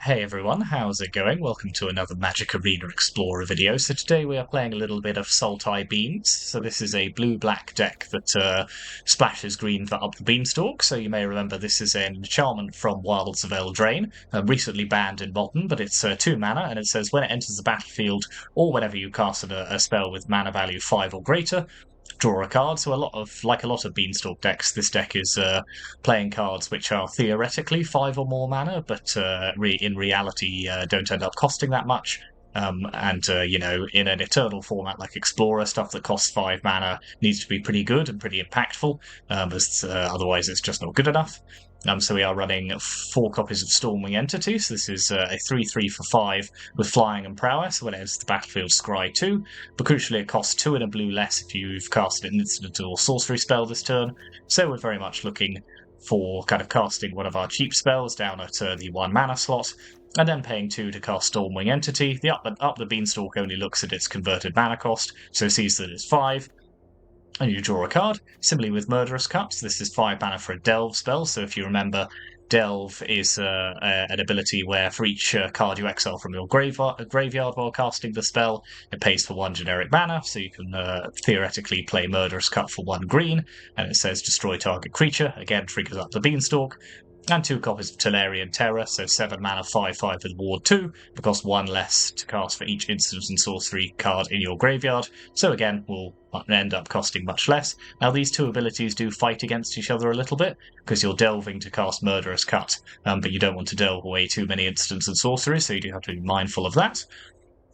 Hey everyone, how's it going? Welcome to another Magic Arena Explorer video. So today we are playing a little bit of Sultai Beans. So this is a blue-black deck that splashes green for up the Beanstalk. So you may remember this is an enchantment from Wilds of Eldraine, recently banned in Modern, but it's 2 mana, and it says when it enters the battlefield, or whenever you cast a spell with mana value 5 or greater, draw a card. So like a lot of Beanstalk decks, this deck is playing cards which are theoretically 5 or more mana, but in reality don't end up costing that much. In an Eternal format like Explorer, stuff that costs 5 mana needs to be pretty good and pretty impactful, as otherwise it's just not good enough. So we are running 4 copies of Stormwing Entity, so this is a 3/3 for 5 with Flying and Prowess. So when it enters the battlefield, scry 2, but crucially it costs 2 and a blue less if you've casted an instant or sorcery spell this turn. So we're very much looking for kind of casting one of our cheap spells down at the 1 mana slot, and then paying 2 to cast Stormwing Entity. The up the Beanstalk only looks at its converted mana cost, so sees that it's 5, and you draw a card. Similarly with Murderous Cut, this is 5 mana for a Delve spell, so if you remember, Delve is an ability where for each card you exile from your graveyard while casting the spell, it pays for 1 generic mana, so you can theoretically play Murderous Cut for 1 green, and it says destroy target creature, again triggers up the Beanstalk. And 2 copies of Tolarian Terror, so 7 mana 5/5 with Ward 2, but costs 1 less to cast for each instant and sorcery card in your graveyard, so again will end up costing much less. Now these 2 abilities do fight against each other a little bit, because you're delving to cast Murderous Cut, but you don't want to delve away too many instants and sorceries, so you do have to be mindful of that.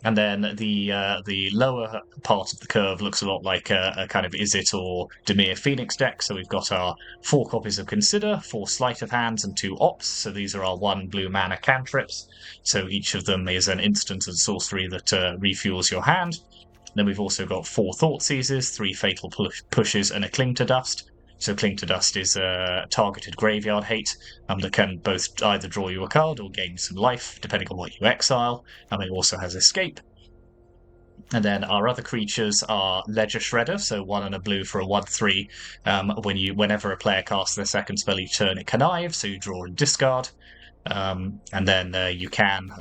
And then the lower part of the curve looks a lot like a kind of Izzet or Dimir Phoenix deck. So we've got our 4 copies of Consider, 4 Sleight of Hands, and 2 Ops. So these are our 1 blue mana cantrips. So each of them is an instant and sorcery that refuels your hand. Then we've also got 4 Thought Seizes, 3 Fatal Pushes, and a Cling to Dust. So Cling to Dust is a targeted graveyard hate that can both either draw you a card or gain some life, depending on what you exile. It also has Escape. And then our other creatures are Ledger Shredder, so 1 and a blue for a 1/3. Whenever a player casts their second spell each turn, it connive, so you draw and discard. And then you can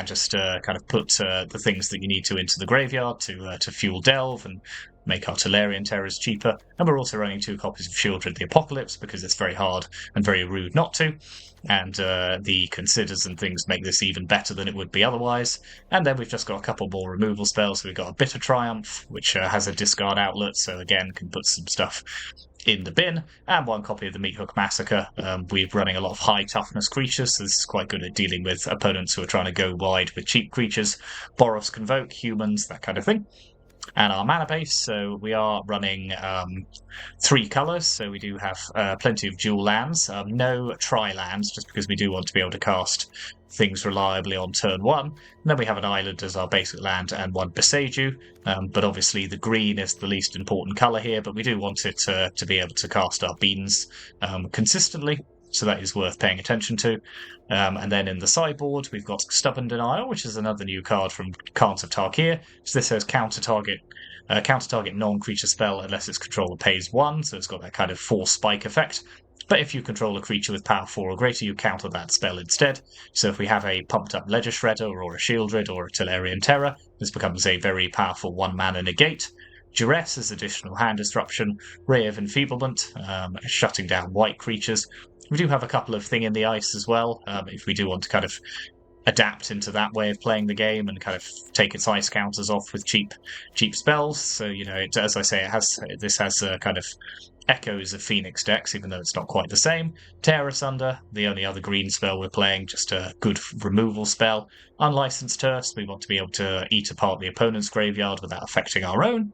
just kind of put the things that you need to into the graveyard to fuel Delve and make our Tolarian Terrors cheaper. And we're also running 2 copies of Shieldred the Apocalypse because it's very hard and very rude not to. And the Considers and things make this even better than it would be otherwise. And then we've just got a couple more removal spells. So we've got a Bitter Triumph, which has a discard outlet, so again can put some stuff in the bin, and 1 copy of the Meathook Massacre. We're running a lot of high toughness creatures, so this is quite good at dealing with opponents who are trying to go wide with cheap creatures. Boros Convoke, humans, that kind of thing. And our mana base, so we are running 3 colours, so we do have plenty of dual lands, no tri-lands, just because we do want to be able to cast things reliably on turn 1. And then we have an island as our basic land and 1 Beseiju, but obviously the green is the least important colour here, but we do want it to be able to cast our beans consistently. So that is worth paying attention to. And then in the sideboard, we've got Stubborn Denial, which is another new card from Khans of Tarkir. So this says counter target non-creature spell unless its controller pays 1. So it's got that kind of force spike effect. But if you control a creature with power 4 or greater, you counter that spell instead. So if we have a pumped up Ledger Shredder or a Shieldred or a Tolarian Terror, this becomes a very powerful 1 mana negate. Duress is additional hand disruption. Ray of Enfeeblement, shutting down white creatures. We do have a couple of Thing in the Ice as well, if we do want to kind of adapt into that way of playing the game and kind of take its ice counters off with cheap spells. So, as I say, this has kind of echoes of Phoenix decks, even though it's not quite the same. Tear Asunder, the only other green spell we're playing, just a good removal spell. Unlicensed Terse, we want to be able to eat apart the opponent's graveyard without affecting our own.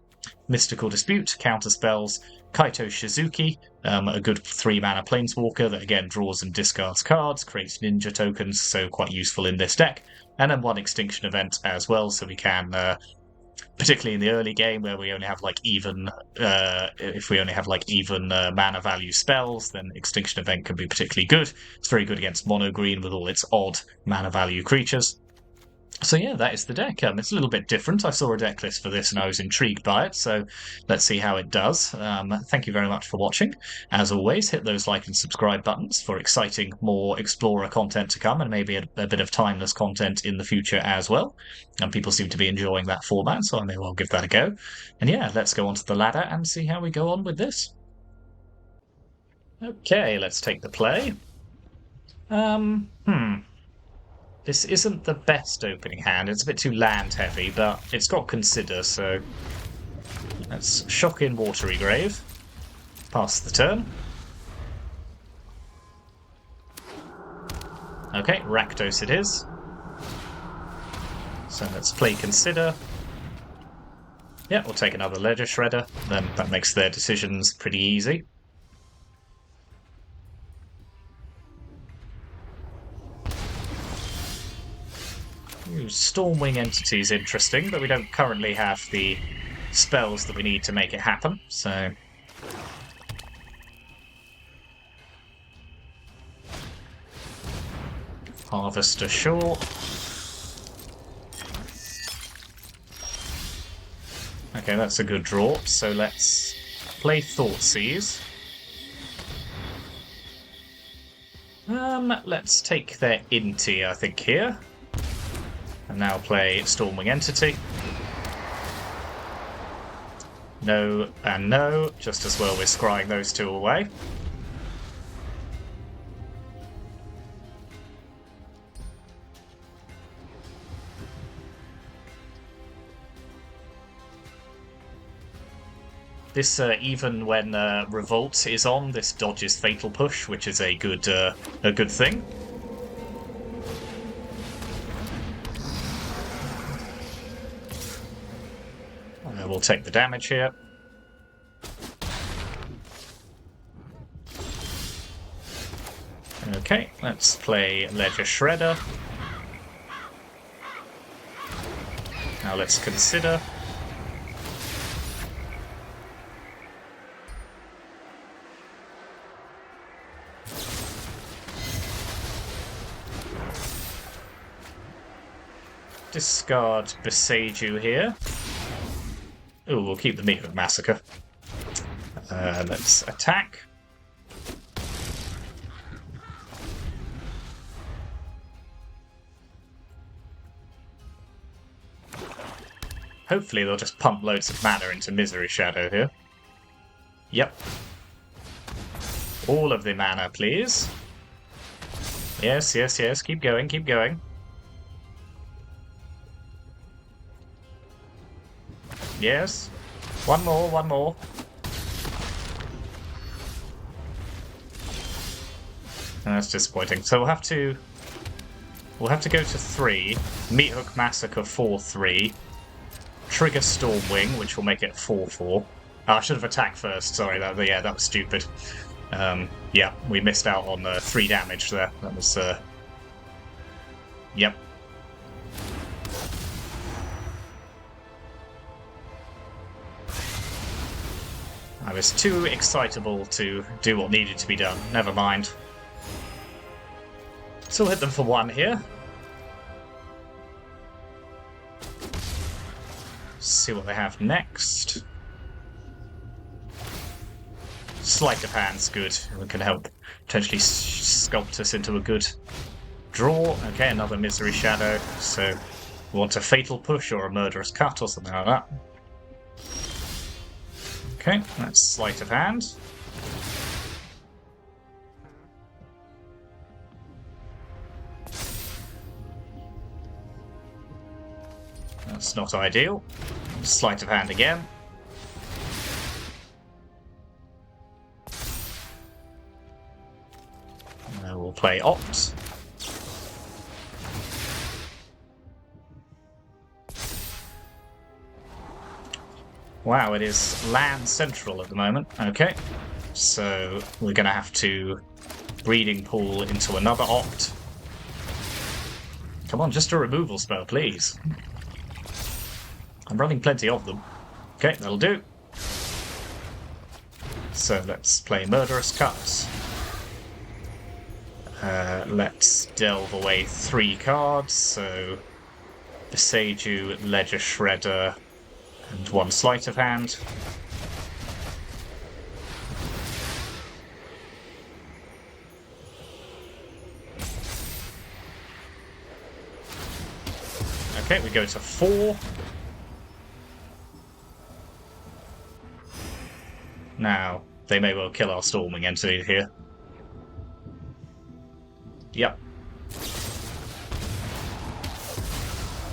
Mystical Dispute, counter spells. Kaito Shizuki, a good 3 mana planeswalker that again draws and discards cards, creates ninja tokens, so quite useful in this deck. And then 1 Extinction Event as well, so we can, particularly in the early game where we only have even mana value spells, then Extinction Event can be particularly good. It's very good against mono green with all its odd mana value creatures. So yeah, that is the deck. It's a little bit different. I saw a deck list for this and I was intrigued by it, so let's see how it does. Thank you very much for watching. As always, hit those like and subscribe buttons for exciting, more Explorer content to come, and maybe a bit of timeless content in the future as well. And people seem to be enjoying that format, so I may well give that a go. And yeah, let's go onto the ladder and see how we go on with this. Okay, let's take the play. This isn't the best opening hand. It's a bit too land heavy, but it's got consider, so let's shock in Watery Grave. Pass the turn. Okay, Rakdos it is. So let's play consider. Yeah, we'll take another Ledger Shredder. Then that makes their decisions pretty easy. Stormwing Entity is interesting, but we don't currently have the spells that we need to make it happen, so... Harvester Shore. Okay, that's a good draw, so let's play Thoughtseize. Let's take their Inti, I think, here. And now play Stormwing Entity. No and no, just as well we're scrying those two away. This, even when Revolt is on, this dodges Fatal Push, which is a good thing. We'll take the damage here. Okay, let's play Ledger Shredder. Now let's consider. Discard Beseiju here. Ooh, we'll keep the Midrange Massacre. Let's attack. Hopefully they'll just pump loads of mana into Misery Shadow here. Yep. All of the mana, please. Yes, yes, yes. Keep going, keep going. Yes. One more, one more. That's disappointing. So we'll have to go to 3. Meathook Massacre 4/3. Trigger Stormwing, which will make it 4/4. Oh, I should have attacked first. Sorry, that was stupid. Yeah, we missed out on 3 damage there. That was yep. I was too excitable to do what needed to be done. Never mind. So we'll hit them for 1 here. See what they have next. Sleight of Hand's good. It can help potentially sculpt us into a good draw. Okay, another Misery Shadow. So we want a Fatal Push or a Murderous Cut or something like that. Okay, that's Sleight of Hand. That's not ideal. Sleight of Hand again. We'll play Opt. Wow, it is land central at the moment. Okay, so we're going to have to breeding pool into another Opt. Come on, just a removal spell, please. I'm running plenty of them. Okay, that'll do. So let's play Murderous Cut. Let's delve away 3 cards, so Beseiju, Ledger Shredder, and 1 Sleight of Hand. Okay, we go to 4. Now, they may well kill our Storming Entity here. Yep.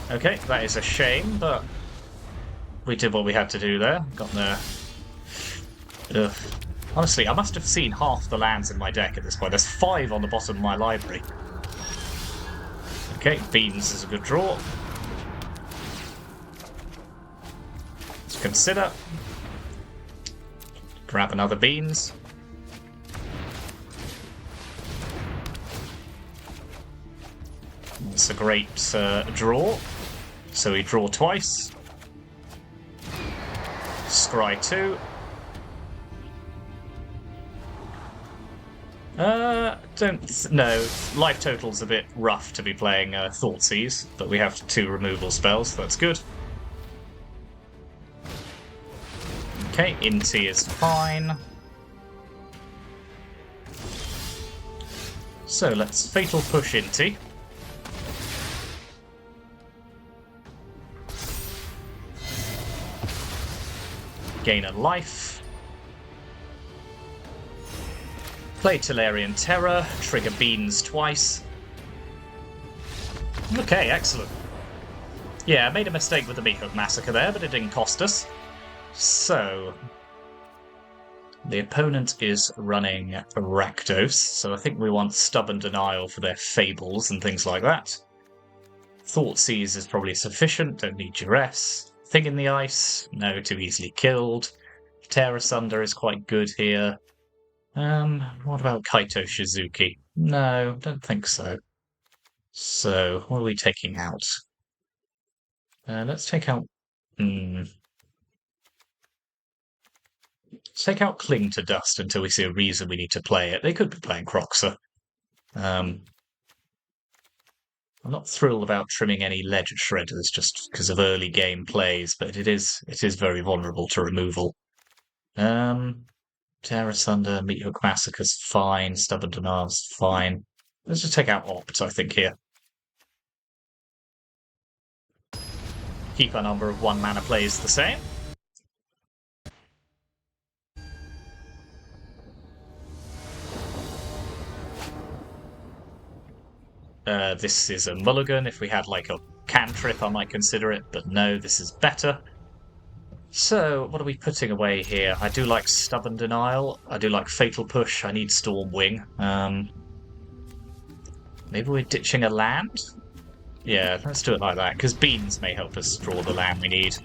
Okay, that is a shame, but we did what we had to do there. Got the... Ugh. Honestly, I must have seen half the lands in my deck at this point. There's 5 on the bottom of my library. Okay, Beans is a good draw. Let's consider. Grab another Beans. It's a great draw. So we draw twice. Scry 2. No. Life total's a bit rough to be playing Thoughtseize, but we have 2 removal spells, so that's good. Okay, Inti is fine. So let's Fatal Push Inti. Gain a life. Play Tolarian Terror, trigger Beans twice. Okay, excellent. Yeah, I made a mistake with the Meathook Massacre there, but it didn't cost us. So, the opponent is running Rakdos, so I think we want Stubborn Denial for their Fables and things like that. Thoughtseize is probably sufficient, don't need Duress. Thing in the Ice, no, too easily killed. Tear Asunder is quite good here. What about Kaito Shizuki? No, don't think so. So, what are we taking out? Let's take out... Let's take out Cling to Dust until we see a reason we need to play it. They could be playing Croxer. I'm not thrilled about trimming any Ledger Shredders just because of early game plays, but it is very vulnerable to removal. Tear Asunder, Meathook Massacre's fine, Stubborn Denial's fine. Let's just take out Opt, I think, here. Keep our number of 1 mana plays the same. This is a mulligan. If we had like a cantrip, I might consider it, but no, this is better. So, what are we putting away here? I do like Stubborn Denial. I do like Fatal Push. I need Stormwing. Maybe we're ditching a land? Yeah, let's do it like that, because Beans may help us draw the land we need.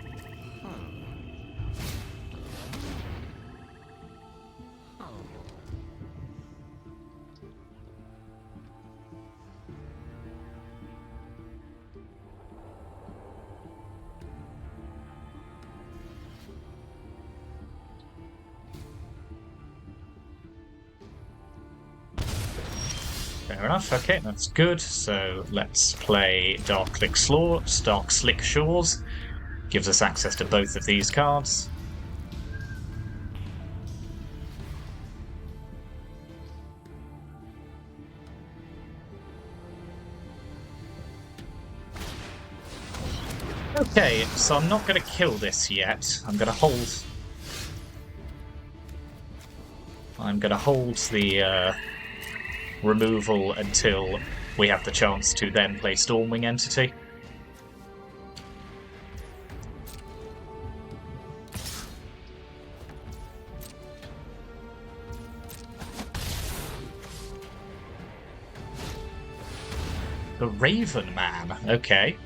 Fair enough, okay, that's good. So let's play Dark Slick Shores. Gives us access to both of these cards. Okay, so I'm not going to kill this yet. I'm going to hold... the removal until we have the chance to then play Stormwing Entity. The Raven Man, okay.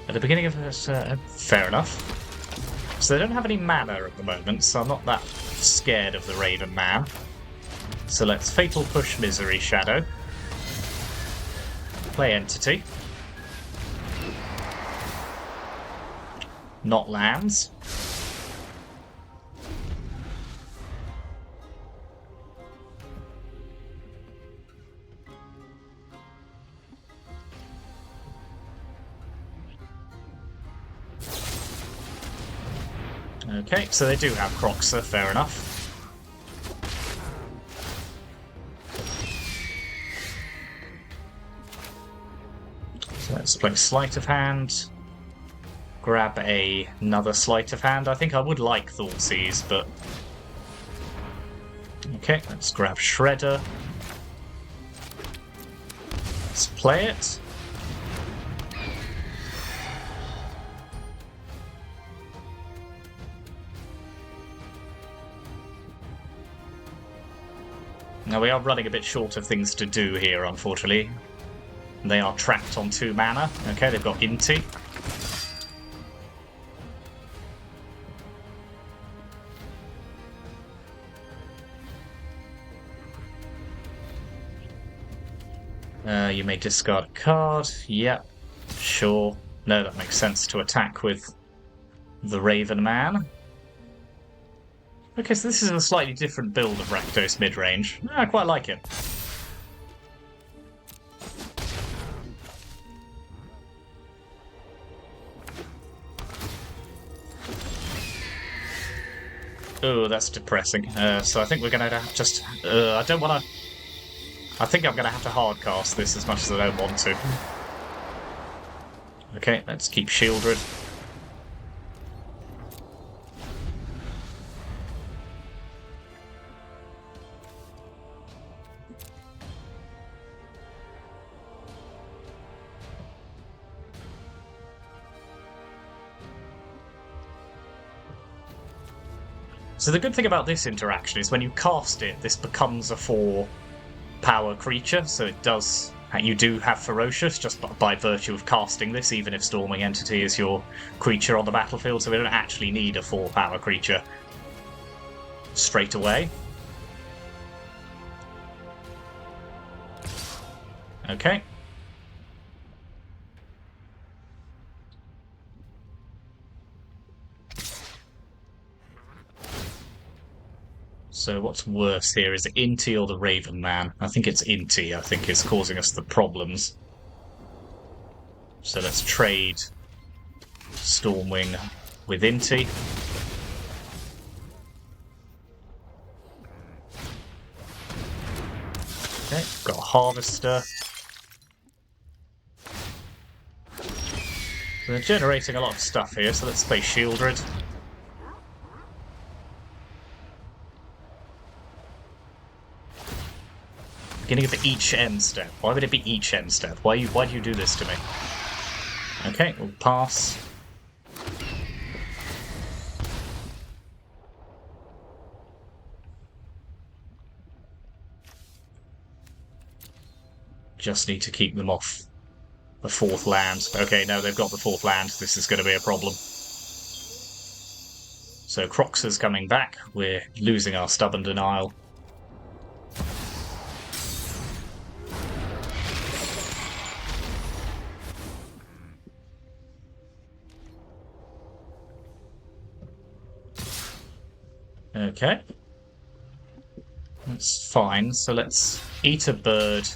At the beginning of this, fair enough. So they don't have any mana at the moment, so I'm not that scared of the Raven Man. So let's Fatal Push Misery Shadow. Play Entity. Not lands. Okay, so they do have Croxer, fair enough. So let's play Sleight of Hand. Grab another Sleight of Hand. I think I would like Thoughtseize, but... Okay, let's grab Shredder. Let's play it. Now we are running a bit short of things to do here, unfortunately. They are trapped on 2 mana. Okay, they've got Inti. You may discard a card. Yep, sure. No, that makes sense to attack with the Raven Man. Okay, so this is a slightly different build of Rakdos Midrange. I quite like it. Oh, that's depressing. So I think we're going to just... I don't want to... I think I'm going to have to hardcast this as much as I don't want to. Okay, let's keep Shieldred. So the good thing about this interaction is when you cast it, this becomes a 4-power creature, so it does... You do have Ferocious just by virtue of casting this, even if Storming Entity is your creature on the battlefield, so we don't actually need a 4-power creature straight away. Okay. So what's worse here? Is it Inti or the Raven Man? I think it's Inti, I think, is causing us the problems. So let's trade Stormwing with Inti. Okay, got a Harvester. So they're generating a lot of stuff here, so let's play Shieldred. Beginning of each end step. Why would it be each end step? Why do you do this to me? Okay, we'll pass. Just need to keep them off the 4th land. Okay, no, they've got the 4th land. This is going to be a problem. So Croxer's coming back. We're losing our Stubborn Denial. Okay. That's fine. So let's eat a bird,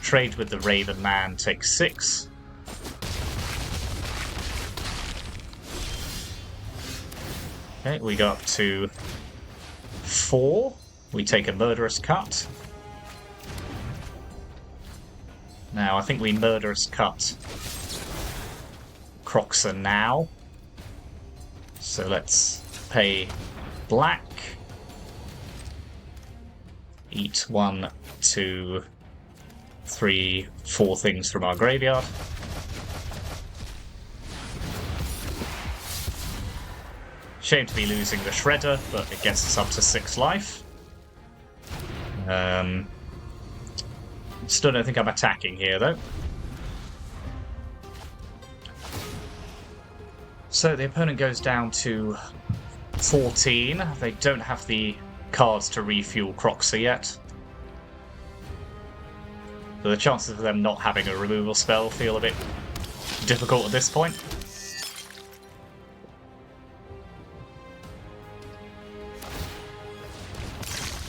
trade with the Raven Man, take 6. Okay, we go up to 4. We take a Murderous Cut. Now, I think we Murderous Cut Croxer now. So let's pay black. Eat 1, 2, 3, 4 things from our graveyard. Shame to be losing the Shredder, but it gets us up to 6 life. Still don't think I'm attacking here, though. So the opponent goes down to 14. They don't have the cards to refuel Croxer yet. So the chances of them not having a removal spell feel a bit difficult at this point.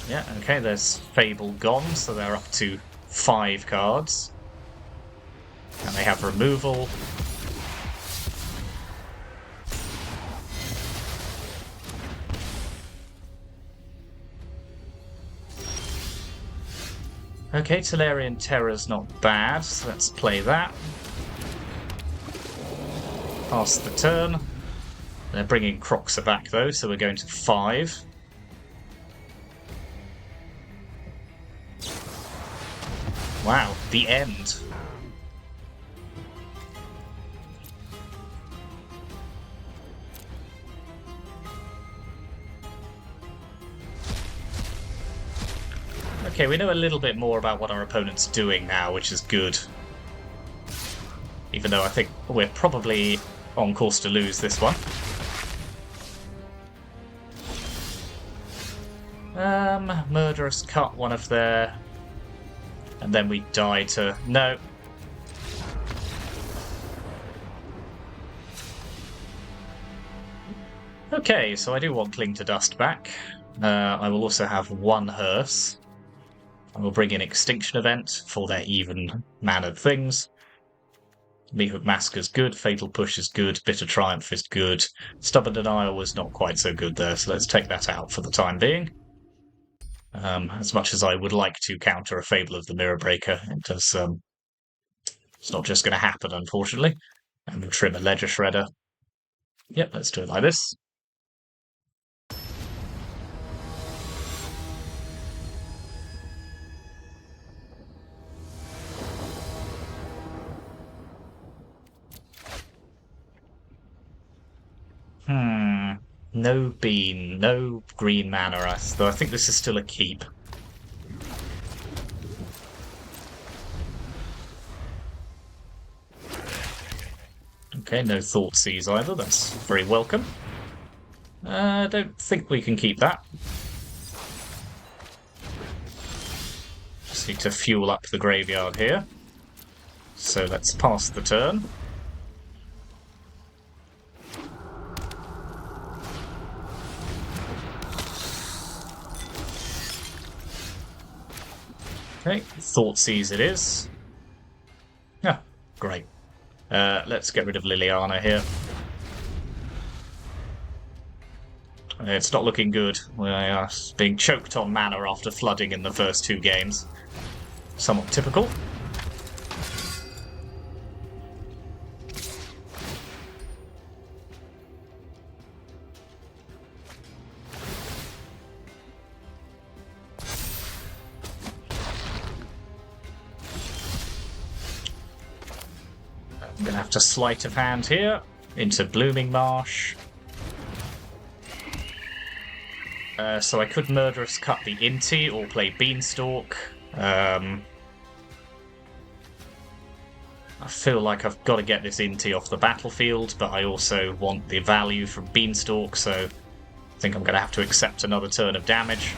Yeah, okay, there's Fable gone, so they're up to 5 cards. And they have removal. Okay, Tolarian Terror's not bad, so let's play that. Pass the turn. They're bringing Croxer back, though, so we're going to 5. Wow, the end. Okay, we know a little bit more about what our opponent's doing now, which is good. Even though I think we're probably on course to lose this one. Murderous Cut one of their... And then we die to... No. Okay, so I do want Cling to Dust back. I will also have 1 Hearse. I will bring in Extinction Event for their even-mannered things. Meathook Massacre is good, Fatal Push is good, Bitter Triumph is good. Stubborn Denial was not quite so good there, so let's take that out for the time being. As much as I would like to counter a Fable of the Mirror Breaker, it's not just going to happen, unfortunately. And we'll trim a Ledger Shredder. Yep, let's do it like this. No bean, no green mana, though I think this is still a keep. Okay, no Thoughtseize either, that's very welcome. I don't think we can keep that. Just need to fuel up the graveyard here. So let's pass the turn. Okay, Thoughtseize it is. Ah, great. Let's get rid of Liliana here. It's not looking good. We are being choked on mana after flooding in the first 2 games. Somewhat typical. I'm going to have to Sleight of Hand here into Blooming Marsh. So I could Murderous Cut the Inti or play Beanstalk. I feel like I've got to get this Inti off the battlefield, but I also want the value from Beanstalk, so I think I'm going to have to accept another turn of damage.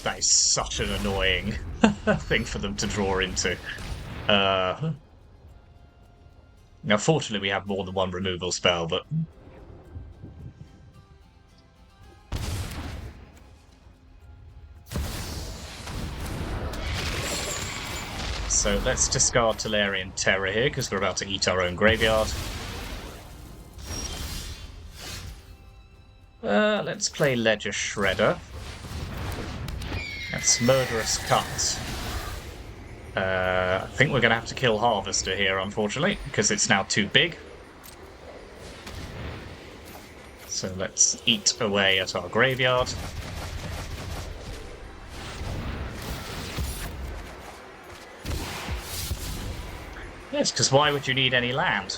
That is such an annoying thing for them to draw into. Now, fortunately, we have more than 1 removal spell, but... So let's discard Tolarian Terror here, because we're about to eat our own graveyard. Let's play Ledger Shredder. That's Murderous Cut. I think we're going to have to kill Harvester here, unfortunately, because it's now too big. So let's eat away at our graveyard. Yes, because why would you need any land?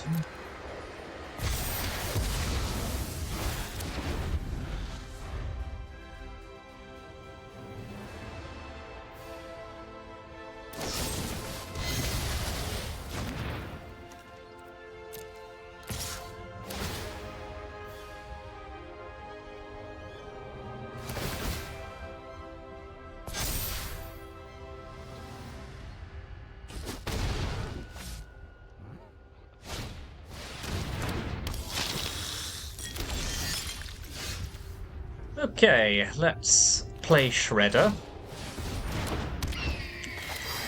Okay, let's play Shredder.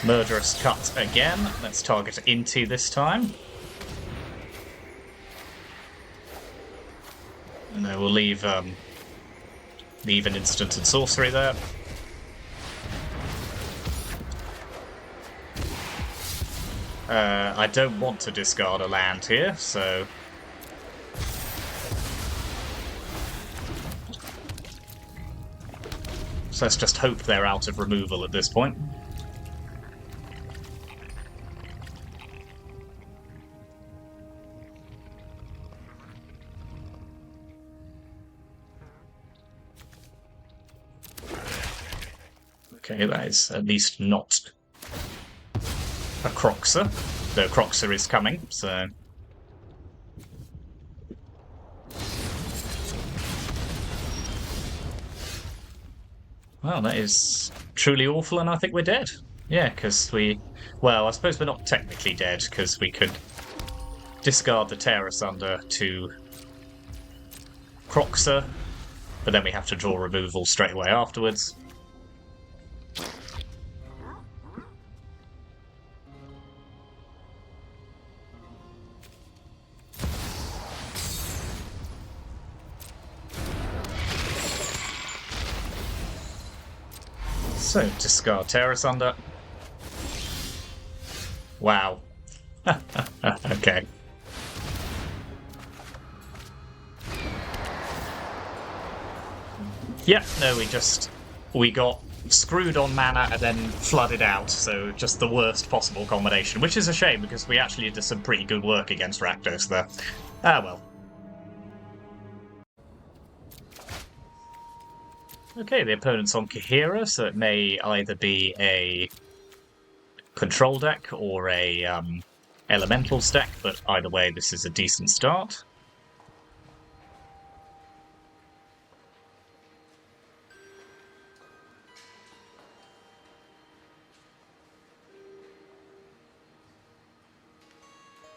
Murderous Cut again. Let's target into this time. And then we'll leave an instant and sorcery there. I don't want to discard a land here, so... So let's just hope they're out of removal at this point. Okay, that is at least not a Croxer, though Croxer is coming, so... Well, that is truly awful, and I think we're dead. Yeah, because we... Well, I suppose we're not technically dead, because we could discard the Tear Asunder to Croxer, but then we have to draw removal straight away afterwards. So, discard Tear Asunder. Wow. Okay. Yeah, no, we got screwed on mana and then flooded out, so just the worst possible combination, which is a shame because we actually did some pretty good work against Rakdos there. Ah well. Okay, the opponent's on Kahira, so it may either be a control deck or a elementals deck, but either way this is a decent start.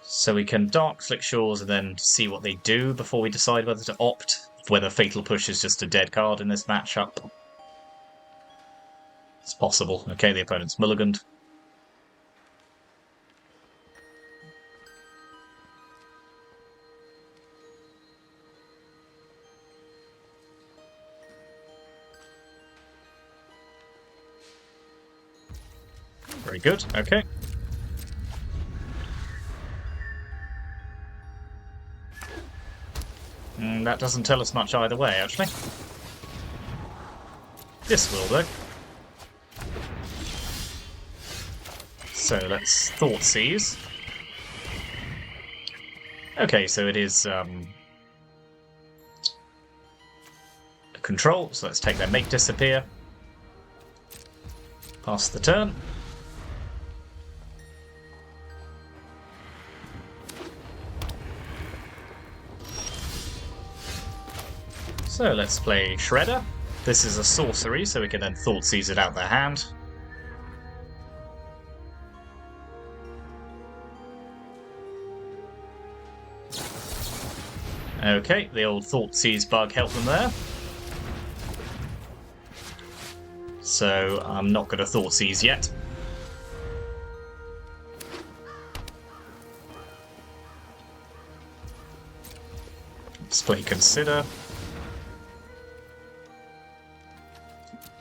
So we can Dark Slick Shores and then see what they do before we decide whether to opt, whether Fatal Push is just a dead card in this matchup. It's possible. Okay, the opponent's mulliganed. Very good, okay. That doesn't tell us much either way, actually. This will, though. So let's Thoughtseize. Okay, so it is a control, so let's take their Make Disappear. Pass the turn. So let's play Shredder. This is a sorcery, so we can then Thoughtseize it out their hand. Okay, the old Thoughtseize bug helped them there. So I'm not going to Thoughtseize yet. Let's play Consider.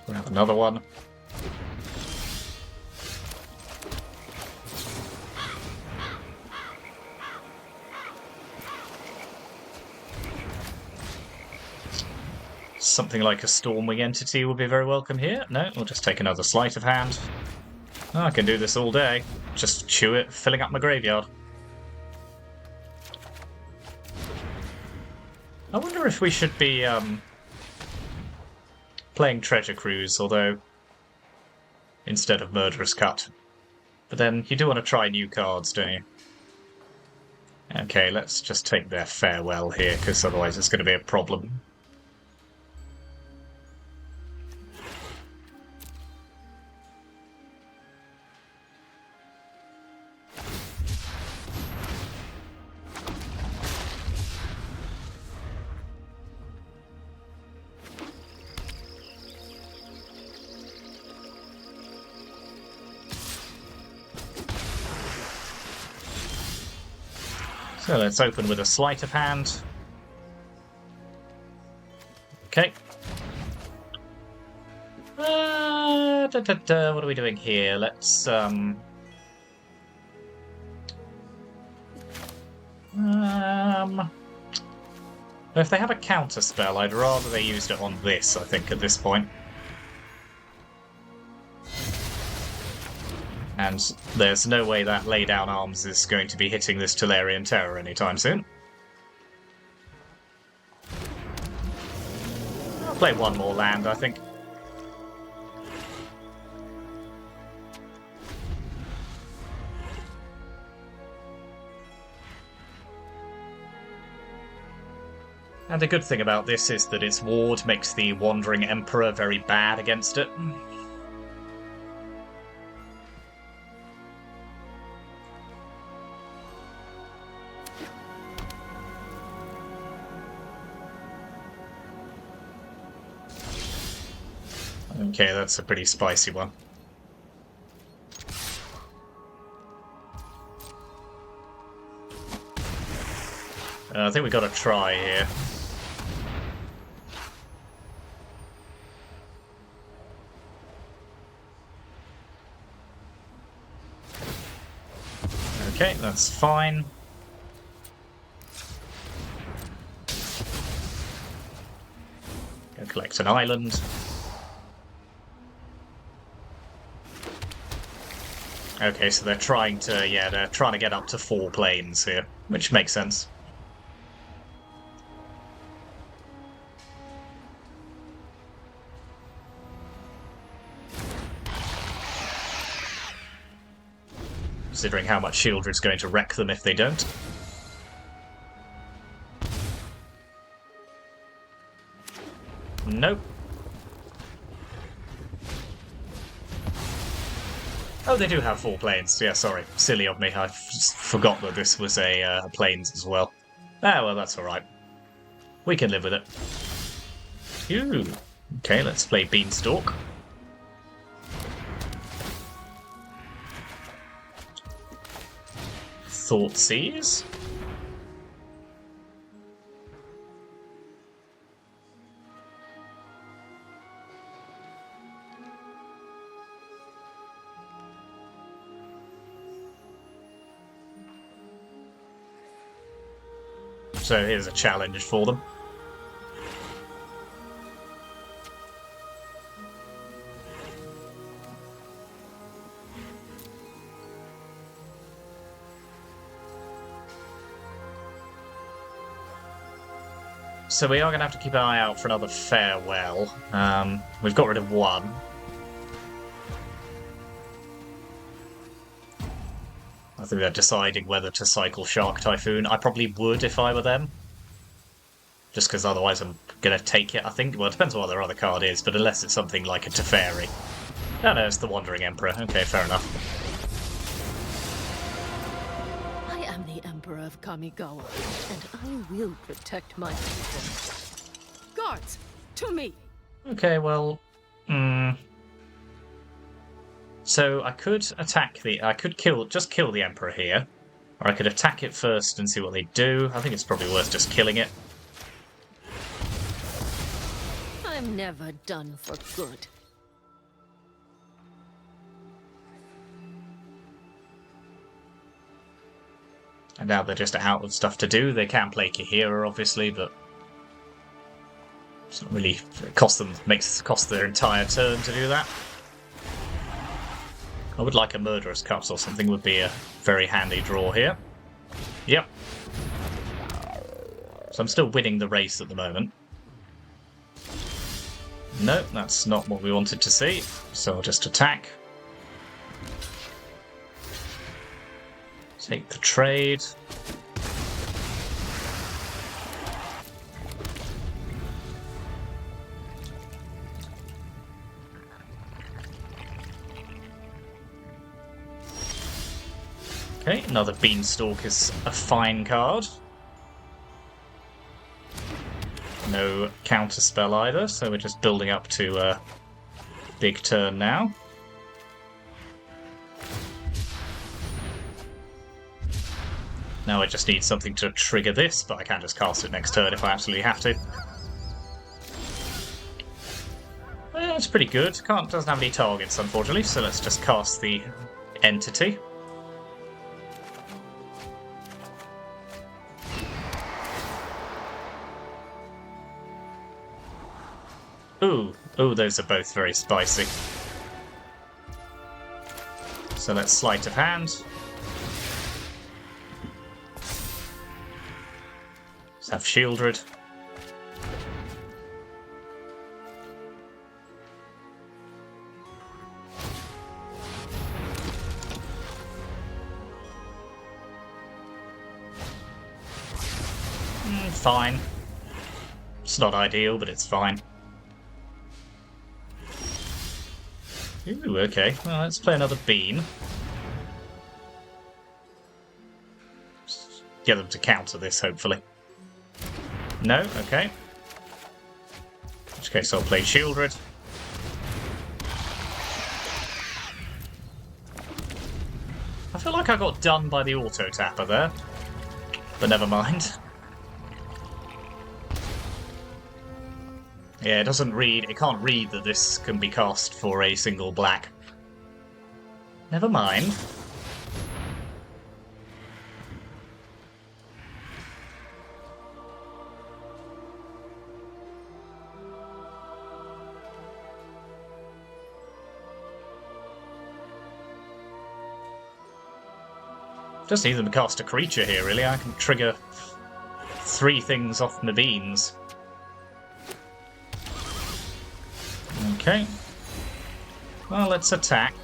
Grab another one. Something like a Stormwing Entity would be very welcome here. No, we'll just take another Sleight of Hand. Oh, I can do this all day. Just chew it, filling up my graveyard. I wonder if we should be playing Treasure Cruise, although instead of Murderous Cut. But then you do want to try new cards, don't you? Okay, let's just take their Farewell here, because otherwise it's going to be a problem. So let's open with a sleight of hand. Okay. What are we doing here? Let's if they have a counter spell, I'd rather they used it on this, I think, at this point. And there's no way that Lay Down Arms is going to be hitting this Tolarian Terror anytime soon. I'll play one more land, I think. And the good thing about this is that its ward makes the Wandering Emperor very bad against it. Okay, that's a pretty spicy one. I think we got to try here. Okay, that's fine. Go collect an island. Okay, so they're trying to, yeah, they're trying to get up to 4 planes here, which makes sense. Considering how much Shieldred's going to wreck them if they don't. Nope. Oh, they do have 4 planes. Yeah, sorry. Silly of me. I forgot that this was a planes as well. Ah, well, that's alright. We can live with it. Phew. Okay, let's play Beanstalk. Thoughtseize. So here's a challenge for them. So we are going to have to keep an eye out for another Farewell. We've got rid of 1. I think they're deciding whether to cycle Shark Typhoon. I probably would if I were them. Just because otherwise I'm going to take it, I think. Well, it depends on what their other card is, but unless it's something like a Teferi. Oh no, it's the Wandering Emperor. Okay, fair enough. I am the Emperor of Kamigawa, and I will protect my people. Guards, to me! Okay, well... So I could attack the... I could just kill the Emperor here. Or I could attack it first and see what they do. I think it's probably worth just killing it. I'm never done for good. And now they're just out of stuff to do. They can play Kahira, obviously, but it's not really cost their entire turn to do that. I would like a Murderous Cut or something. Would be a very handy draw here. Yep. So I'm still winning the race at the moment. No, that's not what we wanted to see. So I'll just attack. Take the trade. Okay, another Beanstalk is a fine card. No counterspell either, so we're just building up to a big turn now. Now I just need something to trigger this, but I can just cast it next turn if I absolutely have to. Well, it's pretty good. Doesn't have any targets, unfortunately, so let's just cast the entity. Ooh, those are both very spicy. So let's sleight of hand. Let's have Shieldred. Fine. It's not ideal, but it's fine. Ooh, okay. Well, let's play another bean. Get them to counter this, hopefully. No? Okay. In which case I'll play Shieldred. I feel like I got done by the auto-tapper there. But never mind. Yeah, it can't read that this can be cast for a single black. Never mind. Just need them to cast a creature here, really. I can trigger 3 things off my beans. Okay. Well, let's attack.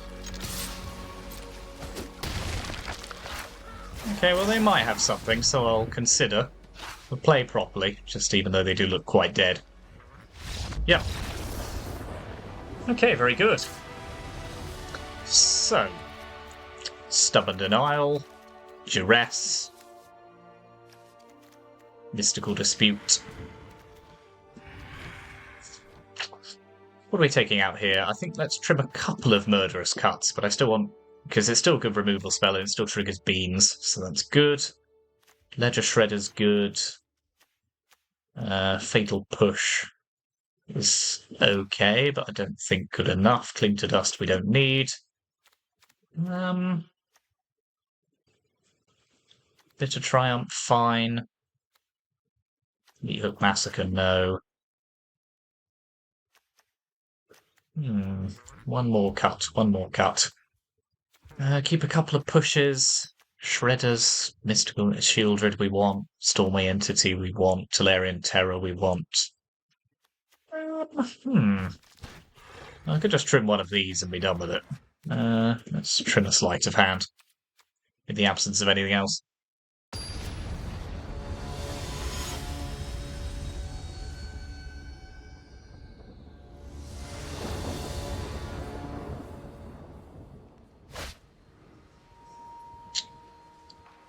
Okay, well, they might have something, so I'll consider. We'll play properly, just even though they do look quite dead. Yep. Okay, very good. So, Stubborn Denial, Duress, Mystical Dispute. What are we taking out here? I think let's trim a couple of Murderous Cuts, but I still want... because it's still a good removal spell and it still triggers beans, so that's good. Ledger Shredder's good. Fatal Push is okay, but I don't think good enough. Cling to Dust we don't need. Bitter Triumph, fine. Meat Hook Massacre, no. One more cut. Keep a couple of pushes. Shredders, Mystical Shieldred we want. Stormy Entity we want. Tolarian Terror we want. I could just trim one of these and be done with it. Let's trim a Sleight of Hand. In the absence of anything else.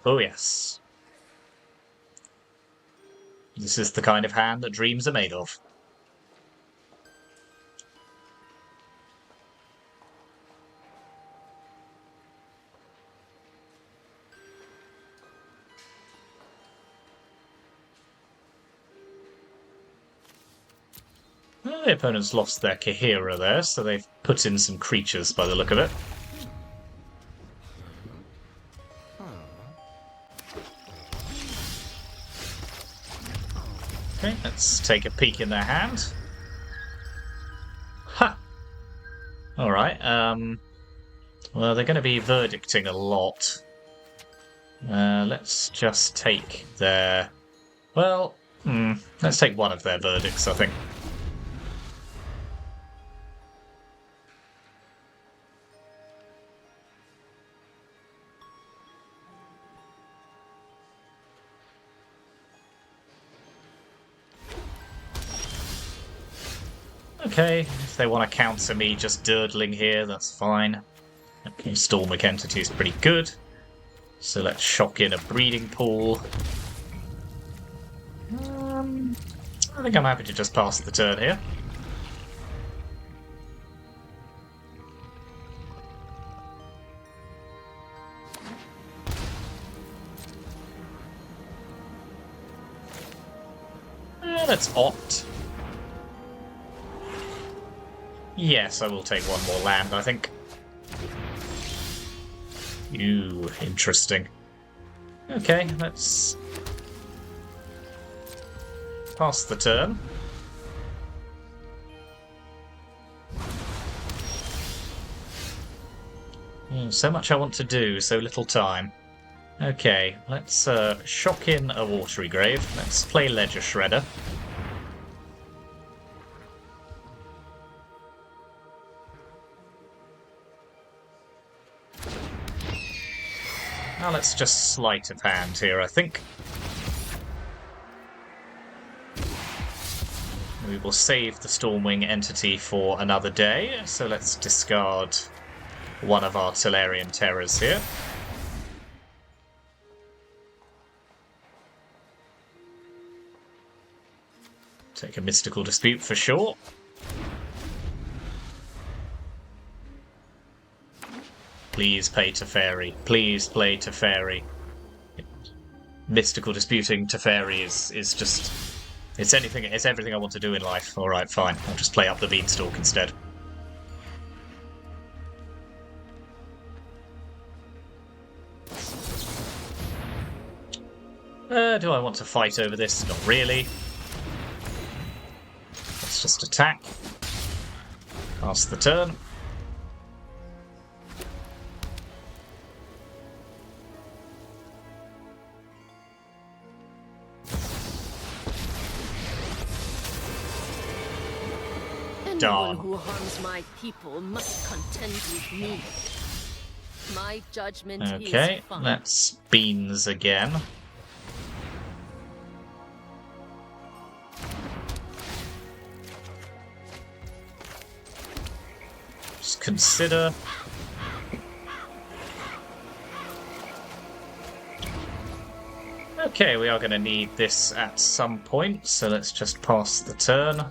Oh yes. This is the kind of hand that dreams are made of. Well, the opponent's lost their Kahira there, so they've put in some creatures by the look of it. Okay, let's take a peek in their hand. Ha! Alright, well, they're going to be verdicting a lot. Let's just take their... well, let's take one of their verdicts, I think. Okay, if they want to counter me just durdling here, that's fine. Okay, Stormic Entity is pretty good. So let's shock in a Breeding Pool. I think I'm happy to just pass the turn here. Let's opt. Yes, I will take one more land, I think. Ooh, interesting. Okay, let's pass the turn. So much I want to do, so little time. Okay, let's shock in a Watery Grave. Let's play Ledger Shredder. Now let's just sleight of hand here, I think. We will save the Stormwing entity for another day, so let's discard one of our Tolarian Terrors here. Take a Mystical Dispute for sure. Please play Teferi. Please play Teferi. Mystical Disputing Teferi is just... It's everything I want to do in life. Alright, fine. I'll just play up the Beanstalk instead. Do I want to fight over this? Not really. Let's just attack. Pass the turn. Anyone who harms my people must contend with me. My judgment is Okay, fine. that's Beans again. Just consider. Okay, we are going to need this at some point, so let's just pass the turn.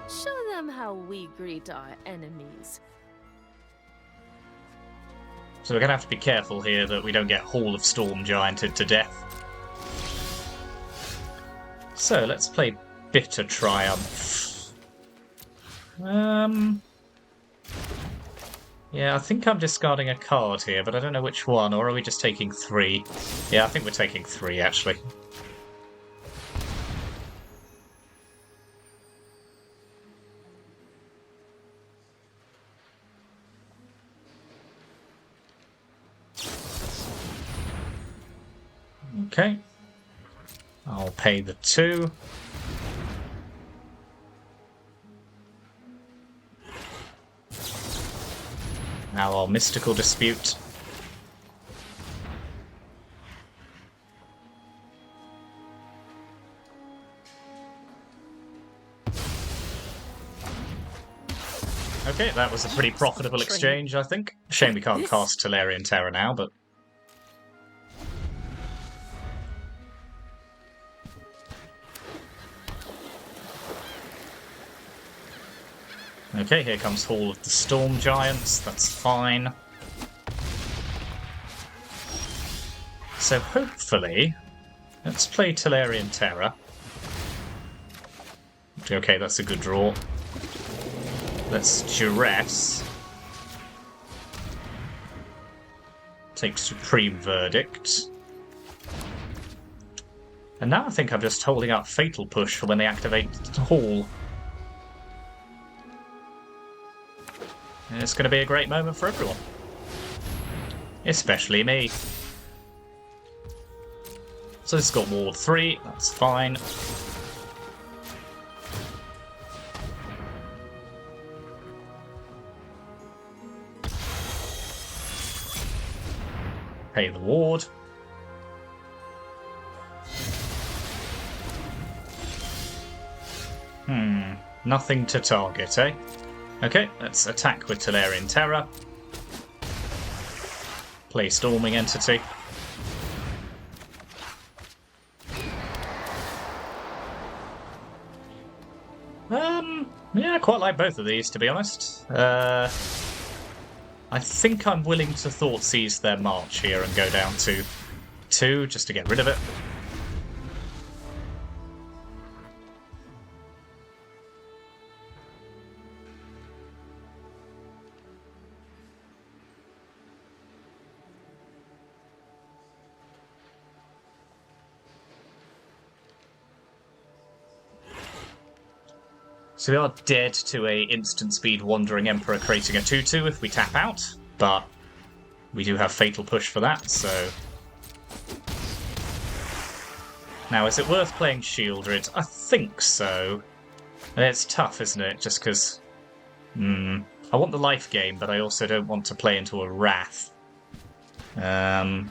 Show them how we greet our enemies. So we're going to have to be careful here that we don't get Hall of Storm Gianted to death. So let's play Bitter Triumph. Yeah, I think I'm discarding a card here, but I don't know which one, or are we just taking 3? Yeah, I think we're taking 3, actually. Okay. I'll pay the 2. Now I'll Mystical Dispute. Okay, that was a pretty profitable exchange, I think. Shame we can't cast Tolarian Terror now, but... Okay, here comes Hall of the Storm Giants, that's fine. So hopefully, let's play Tolarian Terror. Okay, that's a good draw. Let's Duress. Take Supreme Verdict. And now I think I'm just holding up Fatal Push for when they activate the Hall. And it's going to be a great moment for everyone. Especially me. So this has got Ward 3, that's fine. Pay the ward. Nothing to target, eh? Okay, let's attack with Tolarian Terror. Play Storming Entity. Yeah, I quite like both of these, to be honest. I I think I'm willing to Thoughtseize their march here and go down to 2 just to get rid of it. So we are dead to a instant speed Wandering Emperor creating a 2-2 if we tap out, but we do have Fatal Push for that, so... Now, is it worth playing Shieldred? I think so. It's tough, isn't it? Just because... I want the life gain, but I also don't want to play into a Wrath. No,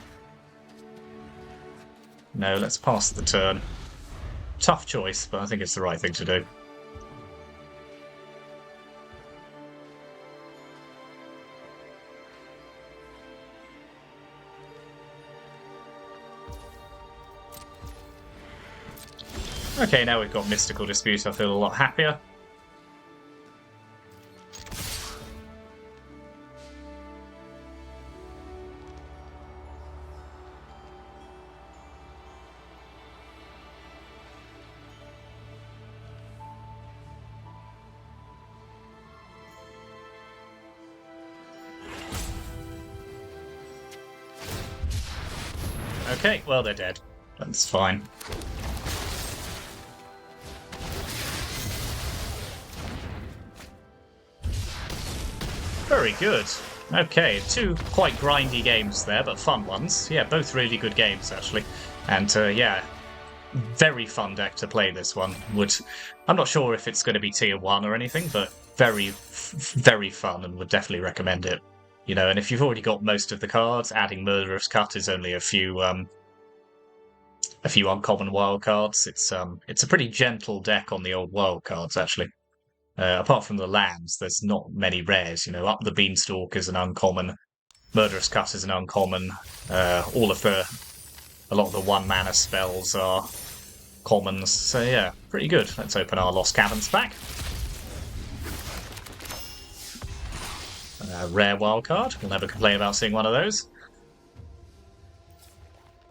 let's pass the turn. Tough choice, but I think it's the right thing to do. Okay, now we've got Mystical Dispute, I feel a lot happier. Okay, well, they're dead. That's fine. Very good. Okay, 2 quite grindy games there, but fun ones. Yeah, both really good games, actually. And, yeah, very fun deck to play, this one. I'm not sure if it's going to be tier 1 or anything, but very, very fun and would definitely recommend it. You know, and if you've already got most of the cards, adding Murderous Cut is only a few uncommon wild cards. It's a pretty gentle deck on the old wild cards, actually. Apart from the lands, there's not many rares. You know, Up the Beanstalk is an uncommon, Murderous Cut is an uncommon. A lot of the 1-mana spells are commons. So yeah, pretty good. Let's open our Lost Caverns pack. Rare wildcard. We'll never complain about seeing one of those.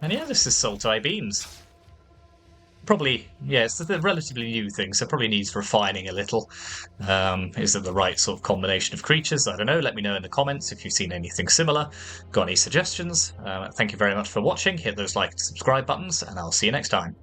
And yeah, this is Sultai Beans. Probably, yeah, it's a relatively new thing, so probably needs refining a little. Is it the right sort of combination of creatures? I don't know. Let me know in the comments if you've seen anything similar. Got any suggestions? Thank you very much for watching. Hit those like and subscribe buttons, and I'll see you next time.